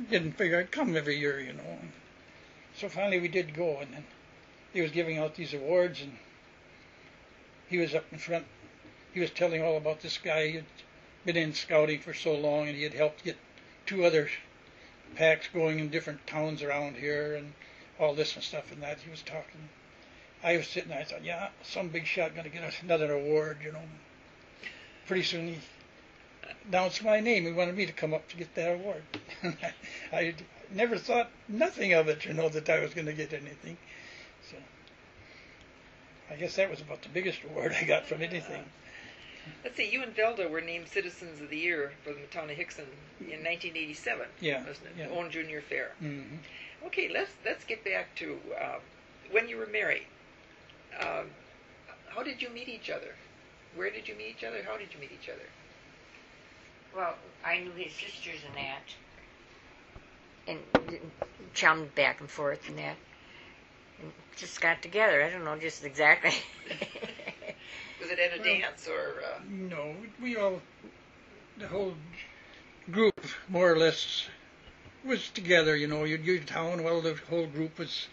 didn't figure I'd come every year, you know. So finally we did go, and then they was giving out these awards, and he was up in front. He was telling all about this guy. He had been in scouting for so long, and he had helped get 2 other packs going in different towns around here, and all this and stuff and that. He was talking. I was sitting there. I thought, yeah, some big shot going to get another award, you know. Pretty soon he announced my name. He wanted me to come up to get that award. I never thought nothing of it, you know, that I was going to get anything. So I guess that was about the biggest award I got from anything. Let's see, you and Velda were named Citizens of the Year for the town of Hickson in 1987. Yeah, wasn't it? yeah. Owen Junior Fair. Mm-hmm. Okay, let's get back to when you were married. How did you meet each other? Where did you meet each other? How did you meet each other? Well, I knew his sisters and that, and chummed back and forth and that, and just got together. I don't know just exactly. Was it at a dance or? No, we all, the whole group more or less was together, you know. You'd go to town, well, the whole group was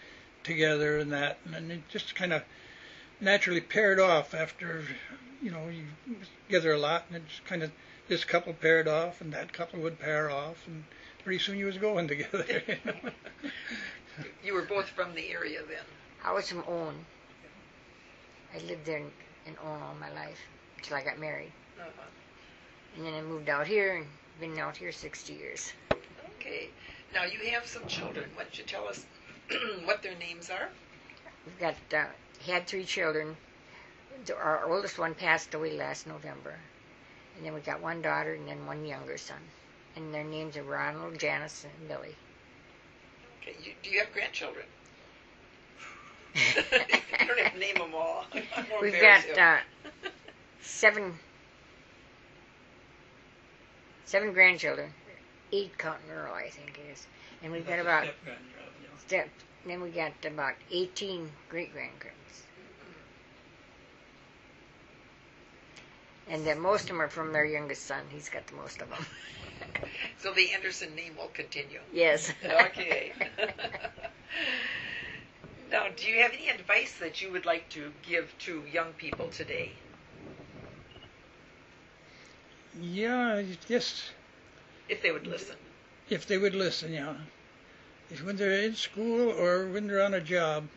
together and that, and it just kind of naturally paired off after, you know, you was together a lot, and it just kind of, this couple paired off, and that couple would pair off, and pretty soon you was going together, you know. You were both from the area then? I was from Owen. I lived there in Owen all my life until I got married. Uh-huh. And then I moved out here and been out here 60 years. Okay. Now you have some children. Why don't you tell us what their names are? We've got, had 3 children. Our oldest one passed away last November. And then we got 1 daughter and then 1 younger son. And their names are Ronald, Janice, and Billy. Okay. Do you have grandchildren? You don't have to name them all. We've got 7 grandchildren, 8 counting Earl, I think it is, and we've got about then we got about 18 great grandkids, and then most of them are from their youngest son. He's got the most of them. So the Anderson name will continue. Yes. Okay. Now, do you have any advice that you would like to give to young people today? Yeah, yes. If they would listen. If they would listen, yeah. If when they're in school or when they're on a job,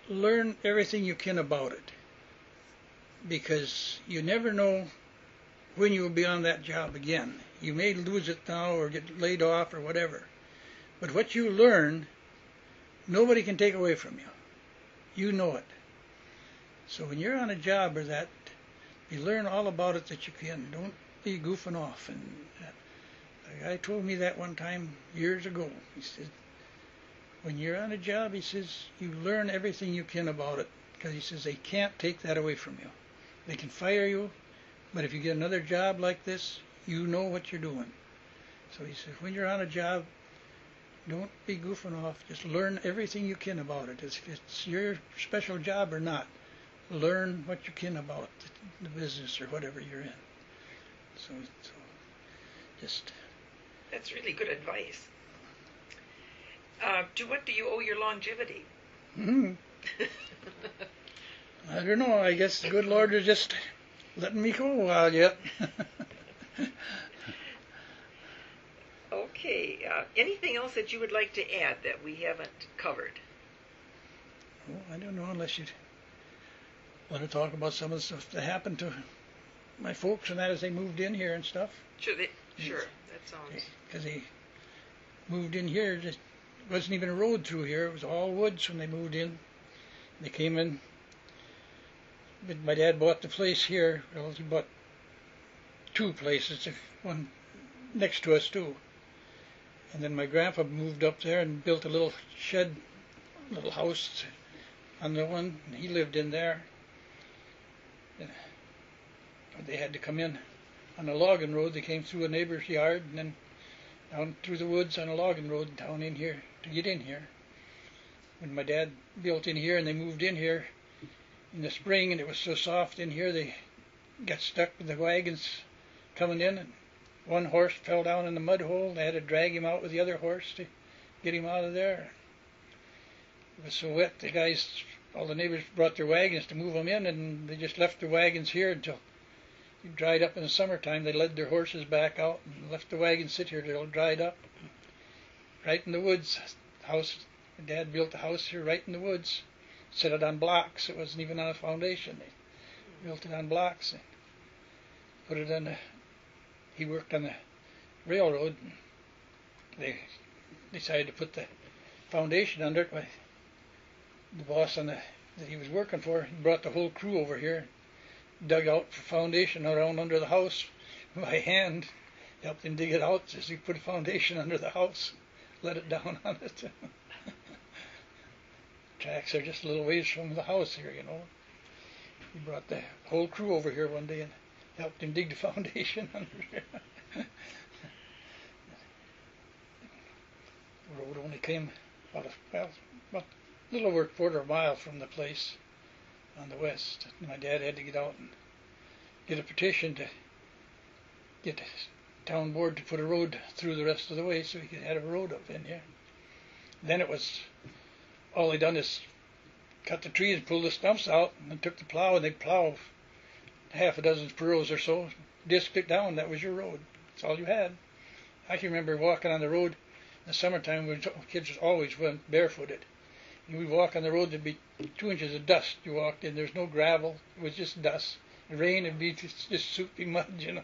learn everything you can about it. Because you never know when you will be on that job again. You may lose it now or get laid off or whatever. But what you learn, nobody can take away from you. You know it. So when you're on a job or that, you learn all about it that you can. Don't be goofing off. And a guy told me that one time years ago. He said, when you're on a job, he says, you learn everything you can about it. Because he says, they can't take that away from you. They can fire you, but if you get another job like this, you know what you're doing. So he says, when you're on a job, don't be goofing off. Just learn everything you can about it. If it's your special job or not, learn what you can about the business or whatever you're in. So just... That's really good advice. To what do you owe your longevity? I don't know. I guess the good Lord is just letting me go a while yet. Okay. Anything else that you would like to add that we haven't covered? Well, I don't know, unless you want to talk about some of the stuff that happened to my folks and that as they moved in here and stuff. Sure. That sounds... Because they moved in here, just wasn't even a road through here. It was all woods when they moved in. They came in. But my dad bought the place here. Well, he bought 2 places, one next to us too. And then my grandpa moved up there and built a little shed, little house on the one. And he lived in there. They had to come in on a logging road. They came through a neighbor's yard and then down through the woods on a logging road down in here to get in here. When my dad built in here and they moved in here in the spring and it was so soft in here, they got stuck with the wagons coming in, and one horse fell down in the mud hole. They had to drag him out with the other horse to get him out of there. It was so wet, all the neighbors brought their wagons to move them in, and they just left the wagons here until it dried up in the summertime. They led their horses back out and left the wagons sit here till it dried up. Right in the woods. House. My dad built a house here right in the woods. Set it on blocks. It wasn't even on a foundation. They built it on blocks. Put it on he worked on the railroad. They decided to put the foundation under it. The boss that he was working for, he brought the whole crew over here, dug out the foundation around under the house by hand, helped him dig it out as he put a foundation under the house, let it down on it. Tracks are just a little ways from the house here, you know. He brought the whole crew over here one day and helped him dig the foundation under here. The road only came about a little over a quarter of a mile from the place on the west. My dad had to get out and get a petition to get the town board to put a road through the rest of the way so he could have a road up in here. Then it was, all they done is cut the trees and pull the stumps out and took the plow, and they'd plow half a dozen furrows or so, disked it down, that was your road. That's all you had. I can remember walking on the road in the summertime when kids always went barefooted. And we'd walk on the road, there'd be 2 inches of dust. You walked in, there's no gravel, it was just dust. The rain, it'd be just soupy mud, you know.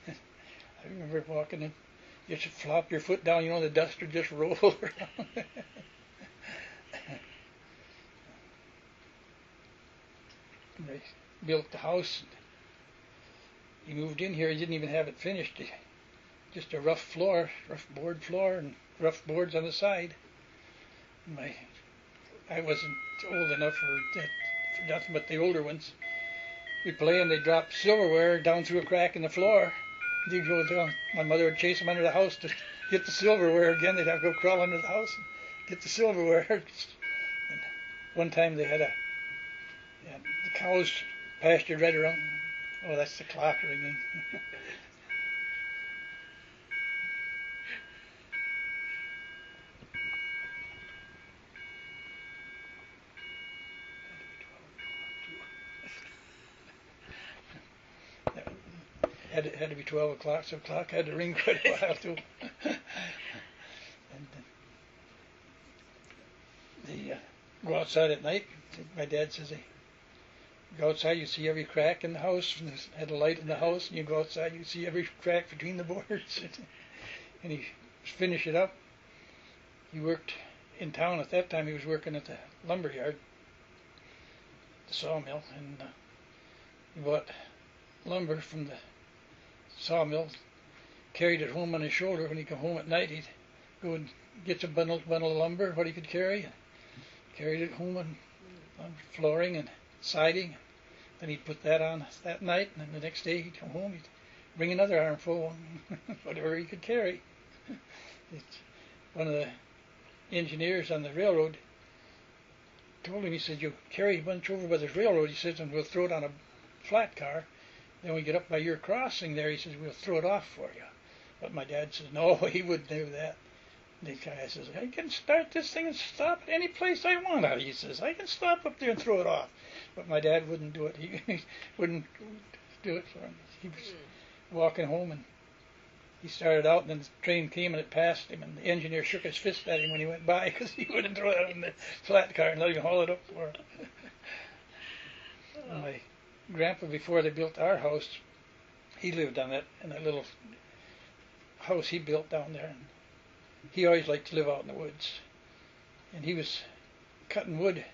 I remember walking in, you should flop your foot down, you know, the dust would just roll around. They built the house. He moved in here, he didn't even have it finished. Just a rough floor, rough board floor, and rough boards on the side. I wasn't old enough for nothing but the older ones. We'd play and they'd drop silverware down through a crack in the floor. They'd go down. My mother would chase them under the house to get the silverware again. They'd have to go crawl under the house and get the silverware. And one time they had the cows pastured right around. Oh, that's the clock ringing. Had to be 12 o'clock, so the clock had to ring quite a while too. And they go outside at night. My dad says they go outside, you see every crack in the house. And had a light in the house, and you go outside, you see every crack between the boards. And he finished it up. He worked in town at that time. He was working at the lumber yard, the sawmill, and he bought lumber from the sawmill, carried it home on his shoulder. When he come home at night, he'd go and get a bundle of lumber, what he could carry, and carried it home on flooring and siding. Then he'd put that on that night, and then the next day he'd come home, he'd bring another armful, whatever he could carry. One of the engineers on the railroad told him, he said, you carry a bunch over by this railroad, he says, and we'll throw it on a flat car. Then we get up by your crossing there, he says, we'll throw it off for you. But my dad says, no, he wouldn't do that. The guy says, I can start this thing and stop at any place I want to. He says, I can stop up there and throw it off. But my dad wouldn't do it. He wouldn't do it for him. He was walking home, and he started out, and then the train came and it passed him, and the engineer shook his fist at him when he went by because he wouldn't throw it on the flat car and let him haul it up for him. My grandpa, before they built our house, he lived on in that little house he built down there. And he always liked to live out in the woods. And he was cutting wood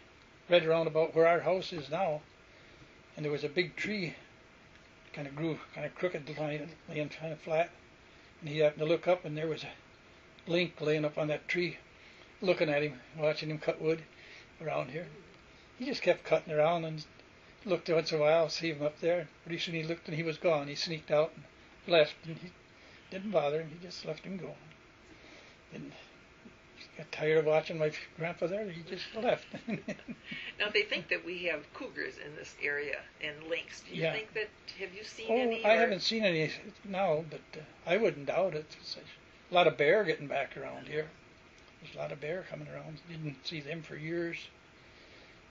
right around about where our house is now. And there was a big tree, kind of grew kind of crooked, laying kind of flat. And he happened to look up, and there was a link laying up on that tree, looking at him, watching him cut wood around here. He just kept cutting around and looked once in a while, see him up there. Pretty soon he looked and he was gone. He sneaked out and left, and he didn't bother him. He just left him go. And he got tired of watching my grandpa there. He just left. Now they think that we have cougars in this area and lynx. Do you think that? Have you seen any? I haven't seen any now, but I wouldn't doubt it. There's a lot of bear getting back around here. There's a lot of bear coming around. Didn't see them for years.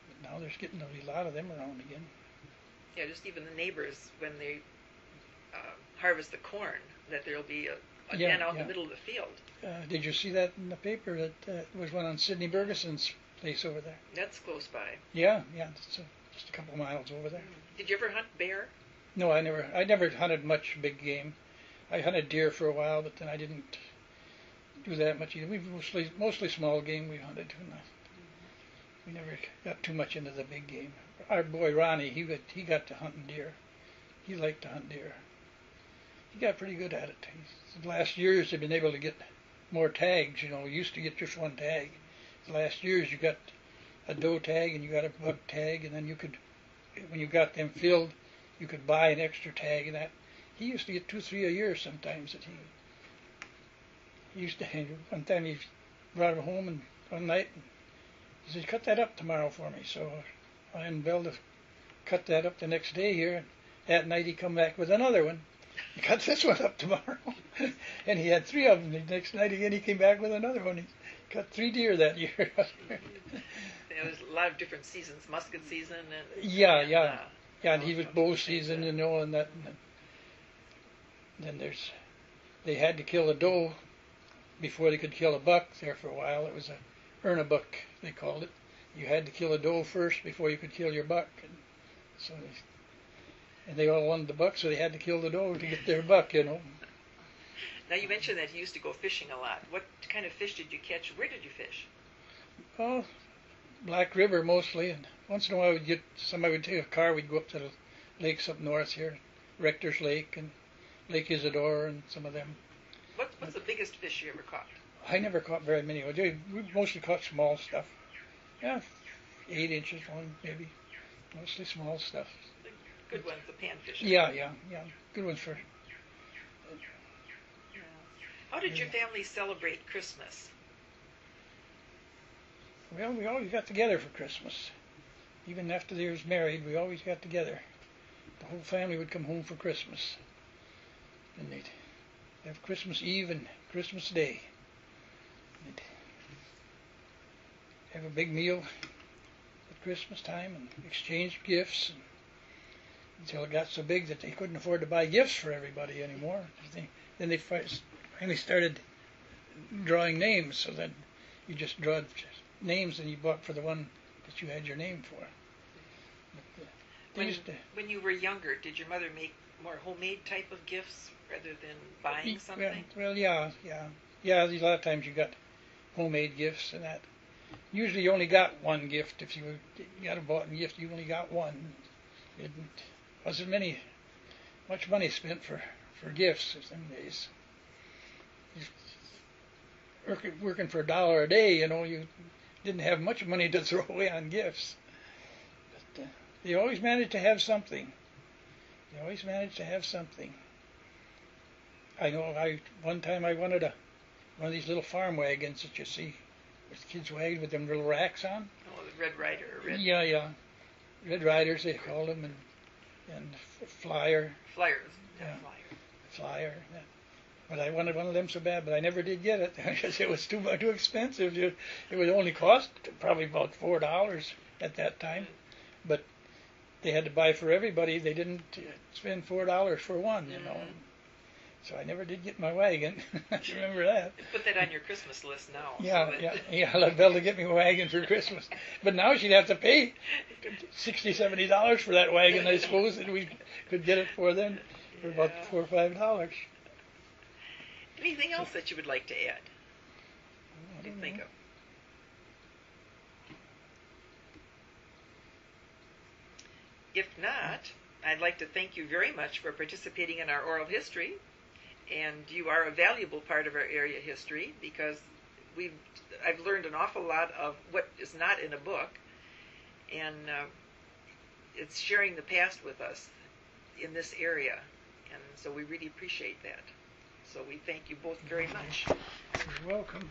But now there's getting to be a lot of them around again. Yeah, just even the neighbors, when they harvest the corn, that there'll be a den out in the middle of the field. Did you see that in the paper? That was one on Sidney Bergeson's place over there. That's close by. Yeah, it's just a couple miles over there. Did you ever hunt bear? No, I never hunted much big game. I hunted deer for a while, but then I didn't do that much either. We mostly small game we hunted. We never got too much into the big game. Our boy Ronnie, he got to hunting deer. He liked to hunt deer. He got pretty good at it. The last years they've been able to get more tags. We used to get just one tag. The last years you got a doe tag and you got a buck tag, and then you could, when you got them filled, you could buy an extra tag and that. He used to get 2, 3 a year sometimes. That he used to. One time he brought him home and one night and he said, "Cut that up tomorrow for me." So I and Bill to cut that up the next day here. And that night he come back with another one. He cut this one up tomorrow, and he had 3 of them. The next night again he came back with another one. He cut 3 deer that year. There's a lot of different seasons, musket season and yeah, and he was bow season, and that. And then they had to kill a doe before they could kill a buck. There for a while, it was a earn a buck they called it. You had to kill a doe first before you could kill your buck, and so they all wanted the buck, so they had to kill the doe to get their buck. Now you mentioned that you used to go fishing a lot. What kind of fish did you catch? Where did you fish? Oh, Black River mostly, and once in a while somebody would take a car. We'd go up to the lakes up north here, Rector's Lake and Lake Isidore, and some of them. What's the biggest fish you ever caught? I never caught very many. We mostly caught small stuff. Yeah, 8 inches long, maybe. Mostly small stuff. The good ones, the panfish. Yeah. Good ones for. How did your family celebrate Christmas? Well, we always got together for Christmas. Even after they was married, we always got together. The whole family would come home for Christmas. And they'd have Christmas Eve and Christmas Day. They'd have a big meal at Christmas time and exchange gifts until it got so big that they couldn't afford to buy gifts for everybody anymore. Then they finally started drawing names, so then you just draw names and you bought for the one that you had your name for. But, when you were younger, did your mother make more homemade type of gifts rather than buying something? Well, yeah. A lot of times you got homemade gifts and that. Usually you only got one gift. If you got a bought gift, you only got one. It wasn't much money spent for gifts in some days. Working for $1 a day, you didn't have much money to throw away on gifts. But they always managed to have something. I know one time I wanted one of these little farm wagons that you see with kids' wagons with them little racks on. Oh, the Red Rider. Yeah. Red Riders they called them, and Flyer. Flyers. Yeah. Flyer. Yeah. But I wanted one of them so bad, but I never did get it because it was too expensive. It would only cost probably about $4 at that time, but they had to buy for everybody. They didn't spend $4 for one, So I never did get my wagon. I remember that. Put that on your Christmas list now. Yeah. I'd Belle to get me a wagon for Christmas, but now she'd have to pay $60, $70 for that wagon, I suppose, and we could get it for then for about $4 or $5. Anything else that you would like to add? What do you think of? If not, I'd like to thank you very much for participating in our oral history. And you are a valuable part of our area history because I've learned an awful lot of what is not in a book. And it's sharing the past with us in this area. And so we really appreciate that. So we thank you both very much. You're welcome.